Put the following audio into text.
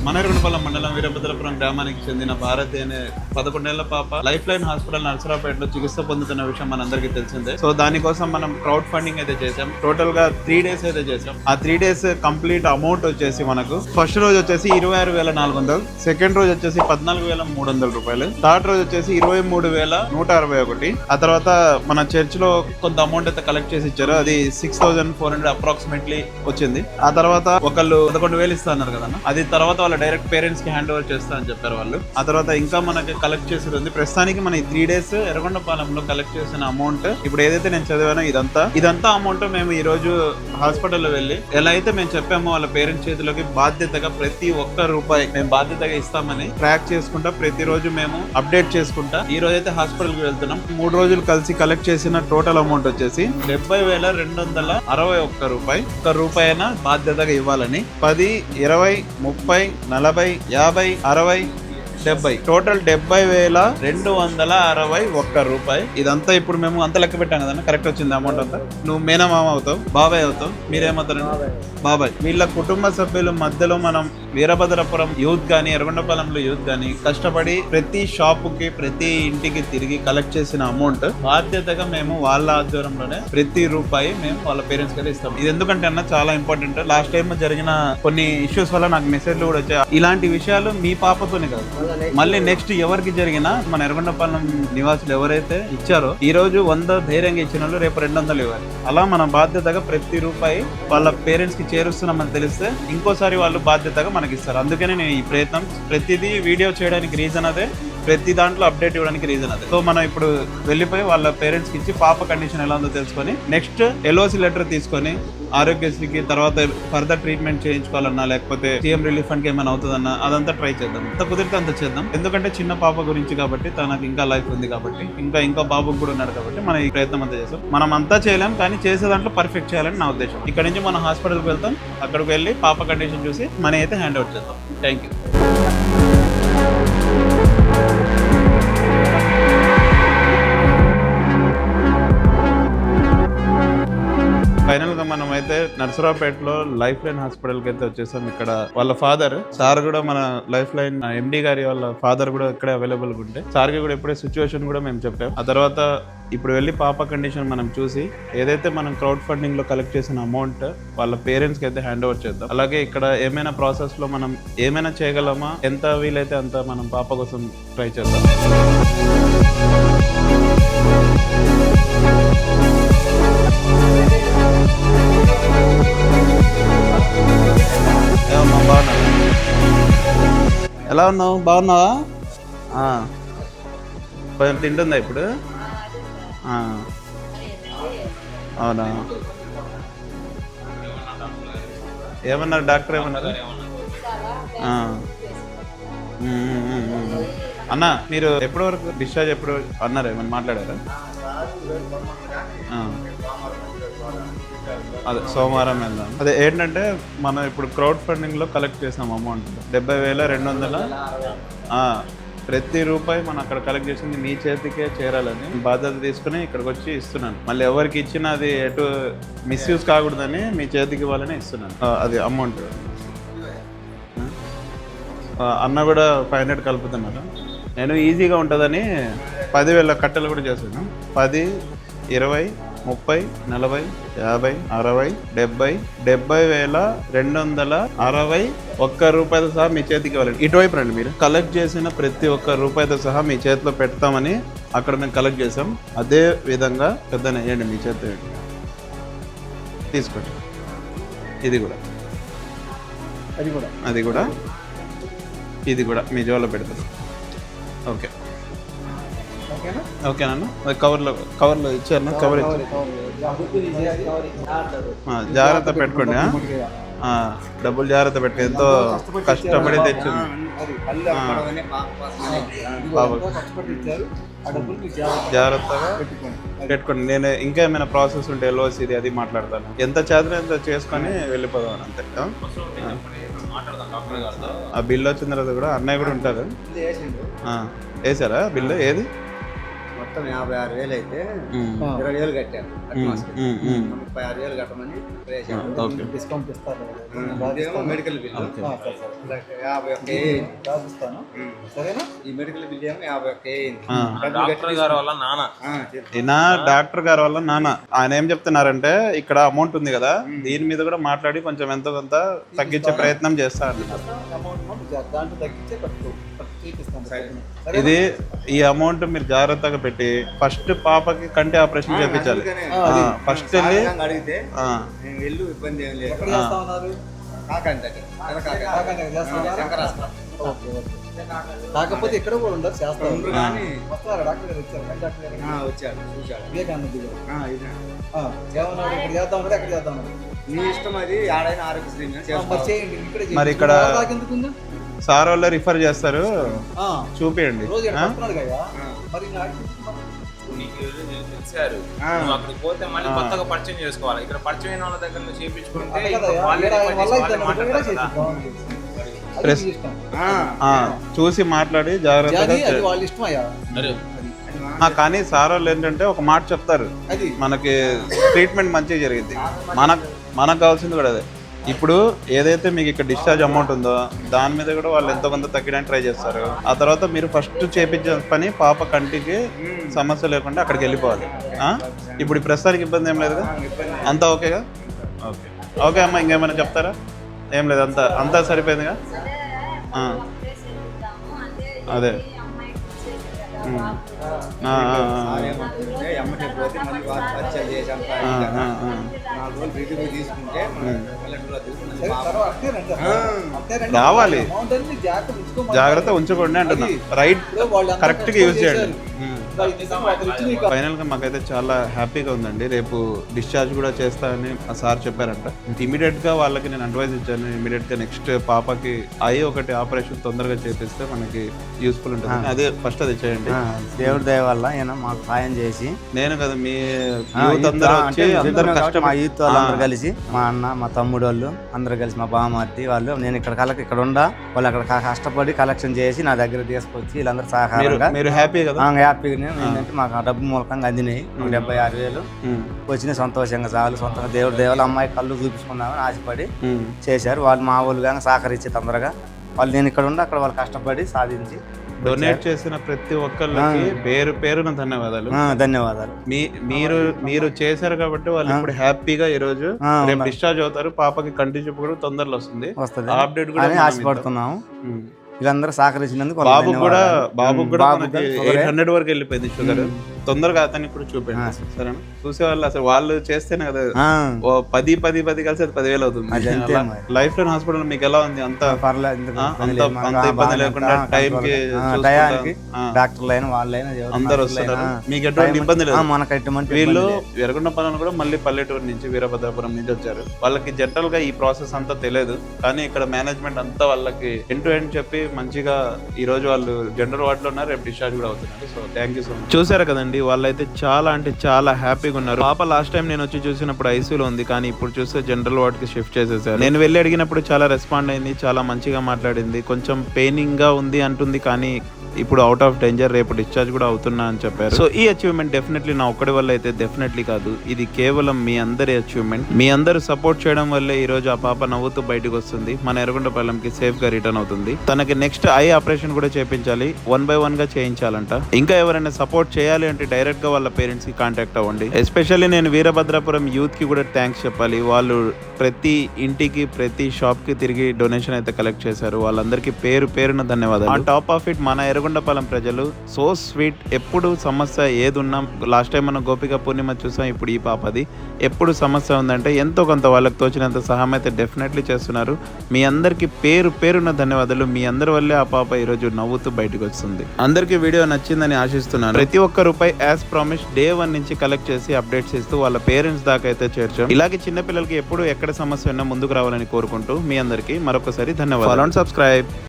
మనరుగుండపాలెం మండలం వీరభద్రపురం గ్రామానికి చెందిన భారతి అనే 11 ఏళ్ల పాప లైఫ్ లైన్ హాస్పిటల్ నర్సరావుపేటలో చికిత్స పొందుతున్న విషయం మనందరికీ తెలిసిందే. సో దానికోసం మనం క్రౌడ్ ఫండింగ్ అయితే చేసాం. టోటల్ గా 3 days అయితే చేసాం. ఆ 3 days కంప్లీట్ అమౌంట్ వచ్చేసి మనకు ఫస్ట్ రోజు వచ్చేసి 26,400, సెకండ్ రోజు వచ్చేసి 14,300 రూపాయలు, థర్డ్ రోజు వచ్చేసి 23,161. ఆ తర్వాత మన చర్చ్ లో కొంత అమౌంట్ అయితే కలెక్ట్ చేసి ఇచ్చారు. అది 6,400 అప్రాక్సిమేట్లీ వచ్చింది. ఆ తర్వాత ఒకళ్ళు 11,000 ఇస్తా అన్నారు కదా, అది తర్వాత వాళ్ళ డైరెక్ట్ పేరెంట్స్ కి హ్యాండ్ ఓవర్ చేస్తా అని చెప్పారు వాళ్ళు. ఆ తర్వాత ఇంకా మనకి కలెక్ట్ చేసేది ఉంది. ప్రస్తుతానికి మన ఈ 3 days ఎర్రగొండపాలెంలో కలెక్ట్ చేసిన అమౌంట్ ఇప్పుడు ఏదైతే నేను చదివానో ఇదంతా అమౌంట్ మేము ఈ రోజు హాస్పిటల్లో వెళ్ళి ఎలా అయితే మేము చెప్పామో వాళ్ళ పేరెంట్స్ చేతిలోకి బాధ్యతగా ప్రతి ఒక్క రూపాయి మేము బాధ్యతగా ఇస్తామని ట్రాక్ చేసుకుంటా ప్రతిరోజు మేము అప్డేట్ చేసుకుంటా ఈ రోజు అయితే హాస్పిటల్ కి వెళ్తున్నాం. 3 రోజులు కలిసి కలెక్ట్ చేసిన టోటల్ అమౌంట్ వచ్చేసి 70,261 రూపాయి. ఒక్క రూపాయి అయినా బాధ్యతగా ఇవ్వాలని 10, 20, 30, 40, 50, 60, 70 టోటల్ 70,261 రూపాయి. ఇదంతా ఇప్పుడు మేము అంత లెక్క పెట్టాం కదన్నా, కరెక్ట్ వచ్చింది అమౌంట్ అంతా. నువ్వు మేనమామ అవుతావు, బాబాయ్ అవుతావు, మీరేమవుతారండి? బాబాయ్. వీళ్ళ కుటుంబ సభ్యుల మధ్యలో మనం వీరభద్రపురం యూత్ కానీ ఎర్రగొండపాలెంలో యూత్ కానీ కష్టపడి ప్రతి షాపుకి ప్రతి ఇంటికి తిరిగి కలెక్ట్ చేసిన అమౌంట్ బాధ్యతగా మేము వాళ్ళ ఆధ్వర్యంలోనే ప్రతి రూపాయి మేము వాళ్ళ పేరెంట్స్ కి ఇస్తాం. ఇది ఎందుకంటే అన్న చాలా ఇంపార్టెంట్. లాస్ట్ టైం జరిగిన కొన్ని ఇష్యూస్ వల్ల నాకు మెసేజ్లు కూడా వచ్చాయి. ఇలాంటి విషయాలు మీ పాపతోనే కాదు, మళ్ళీ నెక్స్ట్ ఎవరికి జరిగినా మన ఎర్రగొండపాలెం నివాసులు ఎవరైతే ఇచ్చారో ఈ రోజు 100 ధైర్యంగా ఇచ్చిన వాళ్ళు రేపు 200 ఇవ్వాలి. అలా మన బాధ్యతగా ప్రతి రూపాయి వాళ్ళ పేరెంట్స్ కి చేరుస్తున్నామని తెలిస్తే ఇంకోసారి వాళ్ళు బాధ్యతగా మనకి ఇస్తారు. అందుకని నేను ఈ ప్రయత్నం ప్రతిదీ వీడియో చేయడానికి రీజన్ అదే, ప్రతి దాంట్లో అప్డేట్ ఇవ్వడానికి రీజన్ అదే. సో మనం ఇప్పుడు వెళ్ళిపోయి వాళ్ళ పేరెంట్స్ కి ఇచ్చి పాప కండిషన్ ఎలా ఉందో తెలుసుకొని నెక్స్ట్ LOC లెటర్ తీసుకొని ఆరోగ్యశ్రీకి తర్వాత ఫర్దర్ ట్రీట్మెంట్ చేయించుకోవాలన్నా లేకపోతే సీఎం రిలీఫ్ ఫండ్ కి ఏమైనా అవుతుందన్నా అదంతా ట్రై చేద్దాం. ఎంత కుదిరితే అంత చేద్దాం. ఎందుకంటే చిన్న పాప గురించి కాబట్టి, తనకు ఇంకా లైఫ్ ఉంది కాబట్టి, ఇంకో బాబుకు కూడా ఉన్నాడు కాబట్టి మనం ఈ ప్రయత్నం అంతా చేస్తాం. మనం అంతా చేయలేం కానీ చేసే దాంట్లో పర్ఫెక్ట్ చేయాలని నా ఉద్దేశం. ఇక్కడ నుంచి మనం హాస్పిటల్కి వెళ్తాం, అక్కడికి వెళ్ళి పాప కండిషన్ చూసి మనీ అయితే హ్యాండ్ అవుట్ చేద్దాం. Thank you. ఫైనల్ గా మనం అయితే నర్సరావుపేటలో లైఫ్ లైన్ హాస్పిటల్ కి అయితే వచ్చేసాం. ఇక్కడ వాళ్ళ ఫాదర్ సార్ కూడా మన లైఫ్ లైన్ MD గారి వాళ్ళ ఫాదర్ కూడా ఇక్కడే అవైలబుల్ గా ఉంటే సార్ కి కూడా ఇప్పుడే సిచ్యువేషన్ కూడా మేము చెప్పాం. ఆ తర్వాత ఇప్పుడు వెళ్ళి పాప కండిషన్ మనం చూసి ఏదైతే మనం క్రౌడ్ ఫండింగ్ లో కలెక్ట్ చేసిన అమౌంట్ వాళ్ళ పేరెంట్స్ కి అయితే హ్యాండ్ ఓవర్ చేద్దాం. అలాగే ఇక్కడ ఏమైనా ప్రాసెస్ లో మనం ఏమైనా చేయగలమా, ఎంత వీలైతే అంత మనం పాప కోసం ట్రై చేద్దాం. ఎలా ఉన్నావు? బాగున్నావా? కొంచెం తింటుందా ఇప్పుడు? అవునా? ఏమన్నారు డాక్టర్? ఏమన్నారు అన్న? మీరు ఎప్పటి వరకు డిశ్చార్జ్ ఎప్పుడు అన్నారు? ఏమన్నా మాట్లాడారా? అదే సోమవారం వెళ్దాం. అదే ఏంటంటే మనం ఇప్పుడు క్రౌడ్ ఫండింగ్ లో కలెక్ట్ చేసాం అమౌంట్ 70,200. ప్రతి రూపాయి మనం అక్కడ కలెక్ట్ చేసింది మీ చేతికే చేరాలని బాధ్యత తీసుకుని ఇక్కడికి వచ్చి ఇస్తున్నాను. మళ్ళీ ఎవరికి ఇచ్చినా అది ఎటు మిస్యూజ్ కాకూడదని మీ చేతికి ఇవ్వాలని ఇస్తున్నాను. అది అమౌంట్ అన్న కూడా 500 కలుపుతున్నారు. నేను ఈజీగా ఉంటుందని 10,000 కట్టెలు కూడా చేశాను. 10, 20, 30, 40, 50, 60, 70, 70,261 రూపాయలతో సహా మీ చేతికి ఇవ్వాలండి. ఇటువైపు రండి. మీరు కలెక్ట్ చేసిన ప్రతి ఒక్క రూపాయితో సహా మీ చేతిలో పెడతామని అక్కడ మేము కలెక్ట్ చేసాం. అదే విధంగా పెద్దనే వేయండి, మీ చేతి వేయండి. తీసుకోండి. ఇది కూడా ఇది కూడా మీ జోలో పెడతారు. ఓకే ఓకేనా? కవర్లో ఇచ్చారు. కవర్ ఇచ్చారు. జాగ్రత్త పెట్టుకోండి. డబ్బులు జాగ్రత్త పెట్టుకో. ఎంతో కష్టపడి తెచ్చింది బాబు. జాగ్రత్తగా పెట్టుకోండి. నేను ఇంకా ఏమైనా ప్రాసెస్ ఉంటే LOC అది మాట్లాడతాను. ఎంత చేతన ఎంత చేసుకొని వెళ్ళిపోదాం అంతే. ఆ బిల్లు వచ్చిన తర్వాత కూడా అన్నయ్య కూడా ఉంటారు. వేసారా బిల్లు? ఏది మొత్తం 56,000 అయితే 20,000 కట్టాను. అడ్వాన్స్కి 36,000 కట్టమని వేసాను. ఓకే. డిస్కౌంట్ ఇస్తారు. ఇదేమో మెడికల్ బిల్లు 51,000 రాసిస్తాను. సరేనా? ఈ మెడికల్ బిల్ ఏమో 51,000 డాక్టర్ గారి వల్ల నాన్న ఈయన డాక్టర్ గారి వల్ల నాన్న ఆయన ఏం చెప్తున్నారంటే ఇక్కడ అమౌంట్ ఉంది కదా దీని మీద కూడా మాట్లాడి కొంచెం ఎంతో కొంత తగ్గించే ప్రయత్నం చేస్తారు. అమౌంట్ దాంట్లో తగ్గించే చూపిస్తాను. ఇది ఈ అమౌంట్ మీరు జాగ్రత్తగా పెట్టి ఫస్ట్ పాపకి కంటి ఆపరేషన్ చేయించాలి. ఫస్ట్ వెళ్ళి అడిగితే నేను వెళ్ళు ఇబ్బంది ఏం లేదు. ఎక్కడ చేస్తా ఉన్నారు? కాకండి కాకపోతే ఇక్కడ కూడా ఉండదు చేస్తారు కానీ వస్తారా? డాక్టర్ గారు వచ్చారు. డాక్టర్ గారు వచ్చాడు చూశాడు. వివేకానంద ఏమన్నాడు? ఇక్కడ చేద్దాం ఉన్నాడు, ఎక్కడ చేద్దాం ఉన్నాడు? నీ ఇష్టం, అది ఆడైనా ఆరోగ్యశ్రీ మీద మరి చేస్తావు. చేయండి. ఇక్కడ మరి ఇక్కడ ఎందుకుందా? సార్ వాళ్ళు రిఫర్ చేస్తారు, చూపియండి. రోజు ఇక్కడ పడుతున్నాడు కదా. మరి నీకు తెలిసారు నువ్వు అక్కడికి పోతే మళ్ళీ కొత్తగా పరిచయం చేసుకోవాలి. ఇక్కడ పరిచయం అయిన వాళ్ళ దగ్గర నువ్వు చేయించుకుంటే చూసి మాట్లాడి జాగ్రత్తగా వాళ్ళ ఇష్టం అయ్యా. కానీ సార్ వాళ్ళు ఏంటంటే ఒక మాట చెప్తారు, మనకి ట్రీట్మెంట్ మంచిగా జరిగింది. మనకు కావాల్సింది కూడా అదే. ఇప్పుడు ఏదైతే మీకు ఇక్కడ డిశ్చార్జ్ అమౌంట్ ఉందో దాని మీద కూడా వాళ్ళు ఎంతో కొంత తగ్గడానికి ట్రై చేస్తారు. ఆ తర్వాత మీరు ఫస్ట్ చేపించే పని పాప కంటికి సమస్య లేకుండా అక్కడికి వెళ్ళిపోవాలి. ఇప్పుడు ప్రస్తుతానికి ఇబ్బంది ఏం లేదు కదా, అంతా ఓకేగా? ఓకే ఓకే అమ్మ, ఇంకేమైనా చెప్తారా? ఏం లేదు, అంతా సరిపోయిందిగా. అదే రావాలి. జాగ్రత్త ఉంచుకోండి అంటున్నా. రైట్, కరెక్ట్ గా యూజ్ చేయండి. ఫైనల్ గా మాకైతే చాలా హ్యాపీగా ఉందండి. రేపు డిశ్చార్జ్ కూడా చేస్తానని ఆ సార్ చెప్పారంట. ఇమీడియట్ గా వాళ్ళకి నేను అడ్వైజ్ ఇచ్చాను, ఇమీడియట్ గా నెక్స్ట్ పాపకి ఒకటి ఆపరేషన్ తొందరగా చేపిస్తే మనకి యూస్ఫుల్ ఉంటుంది. అదే ఫస్ట్ అది చేయండి. దేవుడి దయ వల్ల ఈయన మాకు సాయం చేసి, నేను కదా మీ యూత్ అందరూ వచ్చి అందరూ కష్టం, మా యూత్ వాళ్ళందరూ కలిసి, మా అన్న మా తమ్ముడు వాళ్ళు అందరూ కలిసి, మా బామార్తి వాళ్ళు, నేను ఇక్కడ ఉండా వాళ్ళు అక్కడ కష్టపడి కలెక్షన్ చేసి నా దగ్గర తీసుకొచ్చి వీళ్ళందరూ సహకారంగా మీరు హ్యాపీ కదా? హ్యాపీగా ఏంటంటే మాకు ఆ డబ్బు మూలకంగా అందినాయి 76,000 వచ్చిన సంతోషంగా చాలు. సొంతంగా దేవుడి దేవాలు అమ్మాయి కళ్ళు చూపించుకుందామని ఆశపడి చేశారు వాళ్ళు. మా వాళ్ళు కానీ సహకరించి తొందరగా వాళ్ళు, నేను ఇక్కడ ఉండి అక్కడ వాళ్ళు కష్టపడి సాధించి డొనేట్ చేసిన ప్రతి ఒక్కళ్ళకి పేరు పేరున ధన్యవాదాలు. ధన్యవాదాలు. మీరు చేశారు కాబట్టి వాళ్ళు ఇప్పుడు హ్యాపీగా ఈ రోజు రేపు డిశ్చార్జ్ అవుతారు. పాపకి కంటి చూపు కూడా తొందరలో వస్తుంది. అప్డేట్ కూడా ఆశపడుతున్నాము. వీళ్ళందరూ సహకరించినందుకు బాబు కూడా 800 వరకు వెళ్ళిపోయింది షుగర్. తొందరగా అతన్ని ఇప్పుడు చూపండి సరేనా? చూసేవాళ్ళు అసలు వాళ్ళు చేస్తేనే కదా 10 కలిసి అది 10,000 అవుతుంది. లైఫ్ లైన్ హాస్పిటల్ మీకు ఎలా ఉంది? అంత ఇబ్బంది లేకుండా టైంకి డాక్టర్లైనా వాళ్ళైనా అందరు వస్తున్నారు, మీకు ఎటువంటి ఇబ్బంది లేదు. మనకు ఎటువంటి వీళ్ళు ఎర్రగొండపాలెం కూడా మళ్ళీ పల్లెటూరు నుంచి వీరభద్రాపురం నుంచి వచ్చారు. వాళ్ళకి జనరల్ గా ఈ ప్రాసెస్ అంతా తెలియదు, కానీ ఇక్కడ మేనేజ్మెంట్ అంతా వాళ్ళకి ఎండ్ టు ఎండ్ చెప్పి మంచిగా ఈ రోజు వాళ్ళు జనరల్ వార్డ్ లో ఉన్నారు, రేపు డిశ్చార్జ్ కూడా అవుతున్నారు. So thank you so much. చూసారు కదండి, వాళ్ళైతే చాలా అంటే చాలా హ్యాపీగా ఉన్నారు. పాప లాస్ట్ టైం నేను వచ్చి చూసినప్పుడు ఐసీయూలో ఉంది, కానీ ఇప్పుడు చూస్తే జనరల్ వార్డ్ కి షిఫ్ట్ చేసేసారు. నేను వెళ్ళి అడిగినప్పుడు చాలా రెస్పాండ్ అయింది, చాలా మంచిగా మాట్లాడింది. కొంచెం పెయినింగ్ గా ఉంది అంటుంది, కానీ ఇప్పుడు అవుట్ ఆఫ్ డేంజర్, రేపు డిశ్చార్జ్ కూడా అవుతున్నా అని చెప్పారు. సో ఈ అచీవ్మెంట్ డెఫినెట్లీ నా ఒక్కడి వల్ల అయితే డెఫినెట్లీ కాదు, ఇది కేవలం మీ అందరి అచీవ్మెంట్. మీ అందరూ సపోర్ట్ చేయడం వల్లే ఈ రోజు ఆ పాప నవ్వుతూ బయటకు వస్తుంది, మన ఎర్రగొండపాలెంకి సేఫ్ గా రిటర్న్ అవుతుంది. తనకి నెక్స్ట్ ఐ ఆపరేషన్ కూడా చేయించాలి, 1 by 1 గా చేయించాలంట. ఇంకా ఎవరైనా సపోర్ట్ చేయాలి అంటే డైరెక్ట్ గా వాళ్ళ పేరెంట్స్ కి కాంటాక్ట్ అవ్వండి. ఎస్పెషల్లీ నేను వీరభద్రాపురం యూత్ కి కూడా థ్యాంక్స్ చెప్పాలి. వాళ్ళు ప్రతి ఇంటికి ప్రతి షాప్ కి తిరిగి డొనేషన్ అయితే కలెక్ట్ చేశారు. వాళ్ళందరికీ పేరున ధన్యవాదాలు. ఆ టాప్ ఆఫ్ ఇట్ మన ఎర్రగొండపాలెం ప్రజలు సో స్వీట్. ఎప్పుడు సమస్య ఏదున్నా, లాస్ట్ టైం మనం గోపిక పూర్ణిమ చూసాం, ఇప్పుడు ఈ పాపది ఎప్పుడు సమస్య ఉందంటే ఎంతో కొంత వాళ్ళకి తోచినంత సహాయం అయితే డెఫినెట్లీ చేస్తున్నారు. మీ అందరికి పేరున ధన్యవాదాలు. మీ అందరి వల్లే ఆ పాప ఈ రోజు నవ్వుతూ బయటకు వస్తుంది. అందరికీ వీడియో నచ్చిందని ఆశిస్తున్నాను. ప్రతి ఒక్క రూపాయి యాజ్ ప్రామిస్ డే 1 నుంచి కలెక్ట్ చేసి అప్డేట్స్ ఇస్తూ వాళ్ళ పేరెంట్స్ దాకా అయితే చేర్చాం. ఇలాగే చిన్నపిల్లలకి ఎప్పుడు ఎక్కడ సమస్య ఉన్నా ముందుకు రావాలని కోరుకుంటూ మీ అందరికీ మరొకసారి ధన్యవాదాలు. సబ్స్క్రైబ్.